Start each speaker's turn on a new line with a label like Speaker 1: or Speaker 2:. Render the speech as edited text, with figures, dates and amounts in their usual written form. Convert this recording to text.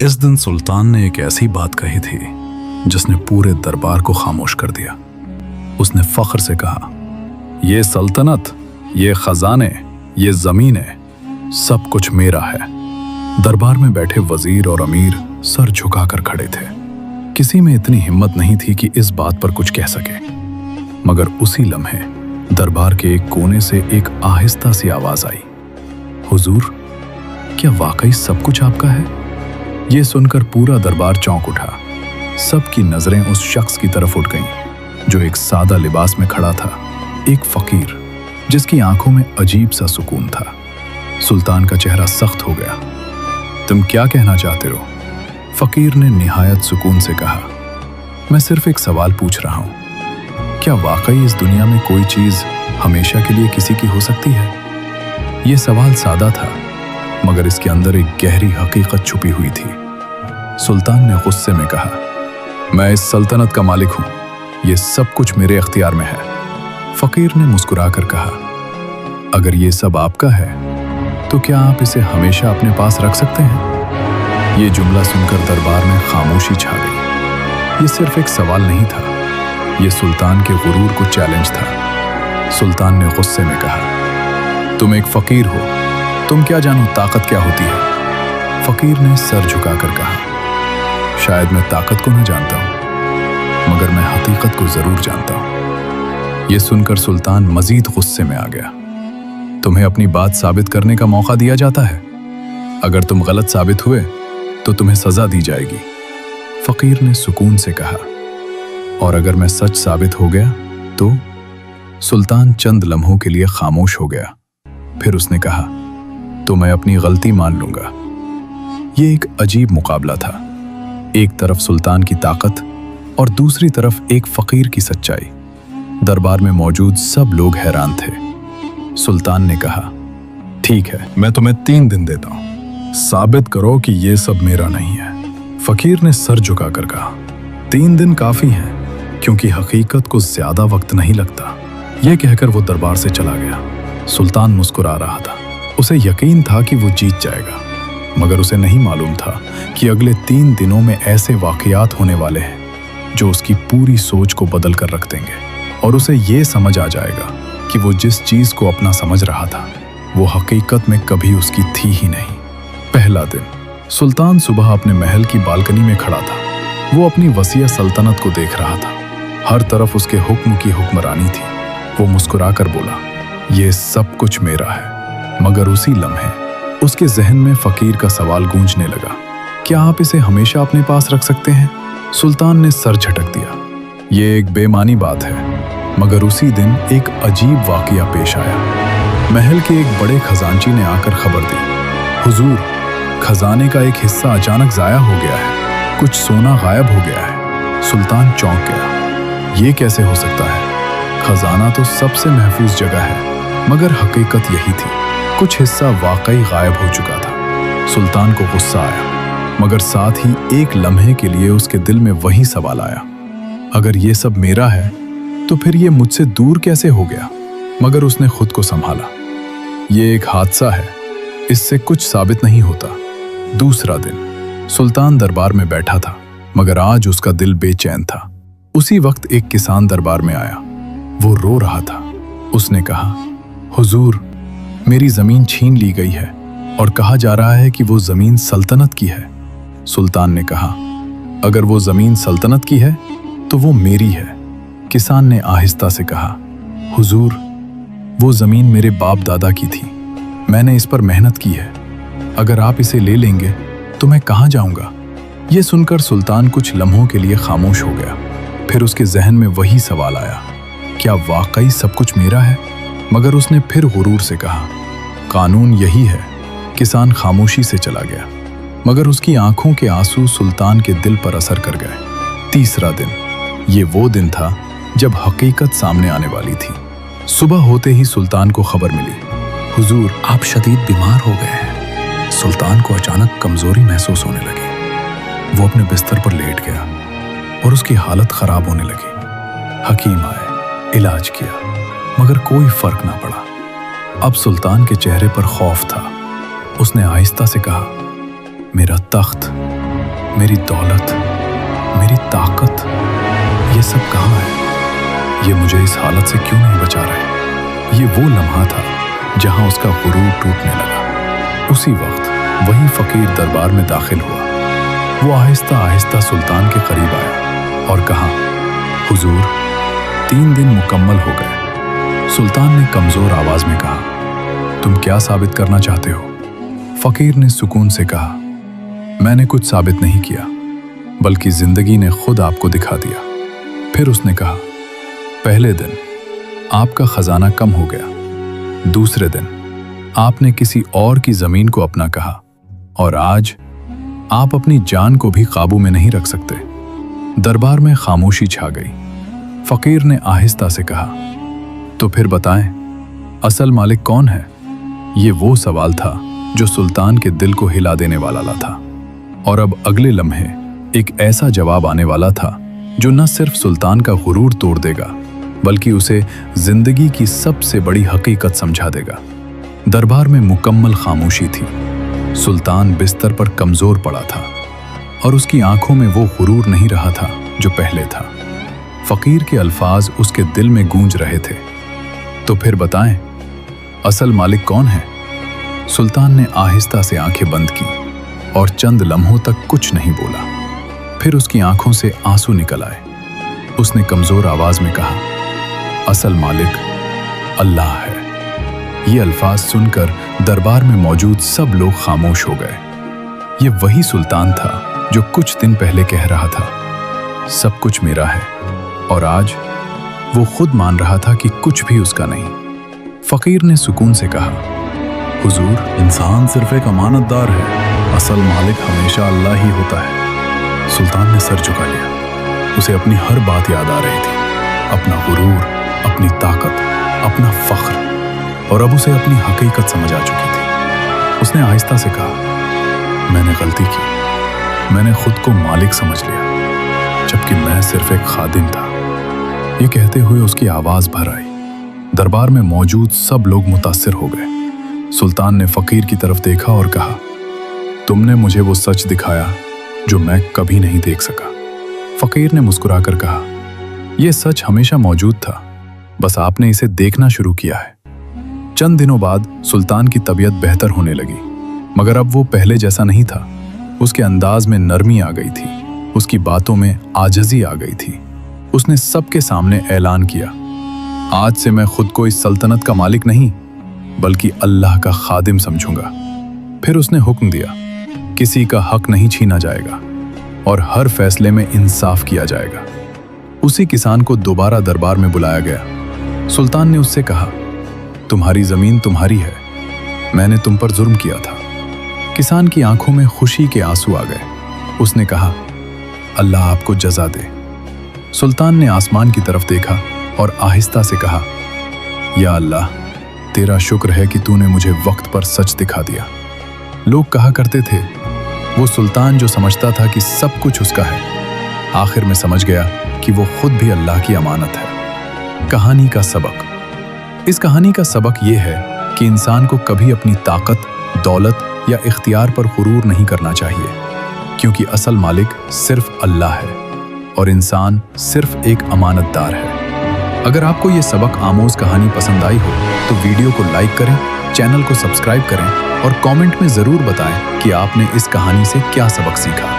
Speaker 1: इस दिन सुल्तान ने एक ऐसी बात कही थी जिसने पूरे दरबार को खामोश कर दिया। उसने फख्र से कहा, ये सल्तनत, ये खजाने, ये ज़मीनें, सब कुछ मेरा है। दरबार में बैठे वजीर और अमीर सर झुकाकर खड़े थे। किसी में इतनी हिम्मत नहीं थी कि इस बात पर कुछ कह सके। मगर उसी लम्हे दरबार के एक कोने से एक आहिस्ता सी आवाज आई, हुजूर, क्या वाकई सब कुछ आपका है? ये सुनकर पूरा दरबार चौंक उठा। सबकी नजरें उस शख्स की तरफ उठ गईं जो एक सादा लिबास में खड़ा था, एक फकीर जिसकी आंखों में अजीब सा सुकून था। सुल्तान का चेहरा सख्त हो गया। तुम क्या कहना चाहते हो? फकीर ने निहायत सुकून से कहा, मैं सिर्फ एक सवाल पूछ रहा हूं। क्या वाकई इस दुनिया में कोई चीज हमेशा के लिए किसी की हो सकती है? यह सवाल सादा था, मगर इसके अंदर एक गहरी हकीकत छुपी हुई थी। सुल्तान ने गुस्से में कहा, मैं इस सल्तनत का मालिक हूं, ये सब कुछ मेरे इख्तियार में है। फकीर ने मुस्कुराकर कहा, अगर ये सब आपका है तो क्या आप इसे हमेशा अपने पास रख सकते हैं? ये जुमला सुनकर दरबार में खामोशी छा गई। ये सिर्फ एक सवाल नहीं था, ये सुल्तान के गुरूर को चैलेंज था। सुल्तान ने गुस्से में कहा, तुम एक फकीर हो, तुम क्या जानो ताकत क्या होती है? फकीर ने सर झुकाकर कहा, शायद मैं ताकत को न जानता हूं, मगर मैं हकीकत को जरूर जानता हूं। यह सुनकर सुल्तान मजीद गुस्से में आ गया। तुम्हें अपनी बात साबित करने का मौका दिया जाता है। अगर तुम गलत साबित हुए तो तुम्हें सजा दी जाएगी। फकीर ने सुकून से कहा, और अगर मैं सच साबित हो गया तो? सुल्तान चंद लम्हों के लिए खामोश हो गया। फिर उसने कहा, तो मैं अपनी गलती मान लूंगा। यह एक अजीब मुकाबला था। एक तरफ सुल्तान की ताकत और दूसरी तरफ एक फकीर की सच्चाई। दरबार में मौजूद सब लोग हैरान थे। सुल्तान ने कहा, ठीक है, मैं तुम्हें 3 दिन देता हूं, साबित करो कि यह सब मेरा नहीं है। फकीर ने सर झुकाकर कहा, 3 दिन काफी हैं, क्योंकि हकीकत को ज्यादा वक्त नहीं लगता। यह कहकर वो दरबार से चला गया। सुल्तान मुस्कुरा रहा था। उसे यकीन था कि वो जीत जाएगा, मगर उसे नहीं मालूम था कि अगले 3 दिनों में ऐसे वाकयात होने वाले हैं जो उसकी पूरी सोच को बदल कर रख देंगे, और उसे ये समझ आ जाएगा कि वो जिस चीज को अपना समझ रहा था वो हकीकत में कभी उसकी थी ही नहीं। पहला दिन, सुल्तान सुबह अपने महल की बालकनी में खड़ा था। वो अपनी वसीय सल्तनत को देख रहा था। हर तरफ उसके हुक्म की हुक्मरानी थी। वो मुस्कुराकर बोला, ये सब कुछ मेरा है। मगर उसी लम्हे उसके जहन में फकीर का सवाल गूंजने लगा, क्या आप इसे हमेशा अपने पास रख सकते हैं? सुल्तान ने सर झटक दिया। ये एक बेमानी बात है, मगर उसी दिन एक अजीब वाकया पेश आया। महल के एक बड़े खजांची ने आकर खबर दी, हुजूर, खजाने का एक हिस्सा अचानक जाया हो गया है, कुछ सोना गायब हो गया है। सुल्तान चौंक गया, ये कैसे हो सकता है? खजाना तो सबसे महफूज जगह है, मगर हकीकत यही थी, कुछ हिस्सा वाकई गायब हो चुका था। सुल्तान को गुस्सा आया, मगर साथ ही एक लम्हे के लिए उसके दिल में वही सवाल आया, अगर ये सब मेरा है तो फिर ये मुझसे दूर कैसे हो गया? मगर उसने खुद को संभाला, ये एक हादसा है, इससे कुछ साबित नहीं होता। दूसरा दिन, सुल्तान दरबार में बैठा था, मगर आज उसका दिल बेचैन था। उसी वक्त एक किसान दरबार में आया। वो रो रहा था। उसने कहा, हुजूर, मेरी जमीन छीन ली गई है और कहा जा रहा है कि वो जमीन सल्तनत की है। सुल्तान ने कहा, अगर वो जमीन सल्तनत की है तो वो मेरी है। किसान ने आहिस्ता से कहा, हुजूर, वो जमीन मेरे बाप दादा की थी, मैंने इस पर मेहनत की है। अगर आप इसे ले लेंगे तो मैं कहाँ जाऊंगा? ये सुनकर सुल्तान कुछ लम्हों के लिए खामोश हो गया। फिर उसके जहन में वही सवाल आया, क्या वाकई सब कुछ मेरा है? मगर उसने फिर गुरूर से कहा, कानून यही है। किसान खामोशी से चला गया, मगर उसकी आंखों के आंसू सुल्तान के दिल पर असर कर गए। तीसरा दिन, ये वो दिन था जब हकीकत सामने आने वाली थी। सुबह होते ही सुल्तान को खबर मिली, हुजूर, आप शदीद बीमार हो गए हैं। सुल्तान को अचानक कमजोरी महसूस होने लगी। वो अपने बिस्तर पर लेट गया और उसकी हालत खराब होने लगी। हकीम आए, इलाज किया, मगर कोई फर्क ना पड़ा। अब सुल्तान के चेहरे पर खौफ था। उसने आहिस्ता से कहा, मेरा तख्त, मेरी दौलत, मेरी ताकत, ये सब कहाँ है? ये मुझे इस हालत से क्यों नहीं बचा रहे? ये वो लम्हा था जहां उसका गुरूर टूटने लगा। उसी वक्त वही फकीर दरबार में दाखिल हुआ। वो आहिस्ता आहिस्ता सुल्तान के करीब आया और कहा, हुजूर, 3 दिन मुकम्मल हो गए। सुल्तान ने कमजोर आवाज में कहा, तुम क्या साबित करना चाहते हो? फकीर ने सुकून से कहा, मैंने कुछ साबित नहीं किया, बल्कि जिंदगी ने खुद आपको दिखा दिया। फिर उसने कहा, पहले दिन आपका खजाना कम हो गया, दूसरे दिन आपने किसी और की जमीन को अपना कहा, और आज आप अपनी जान को भी काबू में नहीं रख सकते। दरबार में खामोशी छा गई। फकीर ने आहिस्ता से कहा, तो फिर बताएं, असल मालिक कौन है? ये वो सवाल था जो सुल्तान के दिल को हिला देने वाला था। और अब अगले लम्हे एक ऐसा जवाब आने वाला था जो न सिर्फ सुल्तान का गुरूर तोड़ देगा, बल्कि उसे जिंदगी की सबसे बड़ी हकीकत समझा देगा। दरबार में मुकम्मल खामोशी थी। सुल्तान बिस्तर पर कमजोर पड़ा था और उसकी आंखों में वो गुरूर नहीं रहा था जो पहले था। फकीर के अल्फाज उसके दिल में गूंज रहे थे, तो फिर बताएं, असल मालिक कौन है? सुल्तान ने आहिस्ता से आंखें बंद की और चंद लम्हों तक कुछ नहीं बोला। फिर उसकी आंखों से आंसू निकल आए। उसने कमजोर आवाज में कहा, असल मालिक अल्लाह है। ये अल्फाज सुनकर दरबार में मौजूद सब लोग खामोश हो गए। ये वही सुल्तान था जो कुछ दिन पहले कह रहा था, सब कुछ मेरा है, और आज वो खुद मान रहा था कि कुछ भी उसका नहीं। फकीर ने सुकून से कहा, हुजूर, इंसान सिर्फ एक अमानतदार है, असल मालिक हमेशा अल्लाह ही होता है। सुल्तान ने सर झुका लिया। उसे अपनी हर बात याद आ रही थी, अपना गुरूर, अपनी ताकत, अपना फख्र, और अब उसे अपनी हकीकत समझ आ चुकी थी। उसने आहिस्ता से कहा, मैंने गलती की, मैंने खुद को मालिक समझ लिया, जबकि मैं सिर्फ एक खादिम था। ये कहते हुए उसकी आवाज भर आई। दरबार में मौजूद सब लोग मुतासिर हो गए। सुल्तान ने फकीर की तरफ देखा और कहा, तुमने मुझे वो सच दिखाया जो मैं कभी नहीं देख सका। फकीर ने मुस्कुराकर कहा, यह सच हमेशा मौजूद था, बस आपने इसे देखना शुरू किया है। चंद दिनों बाद सुल्तान की तबीयत बेहतर होने लगी, मगर अब वो पहले जैसा नहीं था। उसके अंदाज में नरमी आ गई थी, उसकी बातों में आजजी आ गई थी। उसने सबके सामने ऐलान किया, आज से मैं खुद को इस सल्तनत का मालिक नहीं, बल्कि अल्लाह का खादिम समझूंगा। फिर उसने हुक्म दिया, किसी का हक नहीं छीना जाएगा और हर फैसले में इंसाफ किया जाएगा। उसी किसान को दोबारा दरबार में बुलाया गया। सुल्तान ने उससे कहा, तुम्हारी जमीन तुम्हारी है, मैंने तुम पर जुर्म किया था। किसान की आंखों में खुशी के आंसू आ गए। उसने कहा, अल्लाह आपको जजा दे। सुल्तान ने आसमान की तरफ देखा और आहिस्ता से कहा, या अल्लाह, तेरा शुक्र है कि तूने मुझे वक्त पर सच दिखा दिया। लोग कहा करते थे, वो सुल्तान जो समझता था कि सब कुछ उसका है, आखिर में समझ गया कि वो खुद भी अल्लाह की अमानत है। कहानी का सबक। इस कहानी का सबक ये है कि इंसान को कभी अपनी ताकत, दौलत या इख्तियार पर गुरूर नहीं करना चाहिए, क्योंकि असल मालिक सिर्फ अल्लाह है और इंसान सिर्फ एक अमानतदार है। अगर आपको ये सबक आमोज कहानी पसंद आई हो तो वीडियो को लाइक करें, चैनल को सब्सक्राइब करें और कमेंट में ज़रूर बताएं कि आपने इस कहानी से क्या सबक सीखा।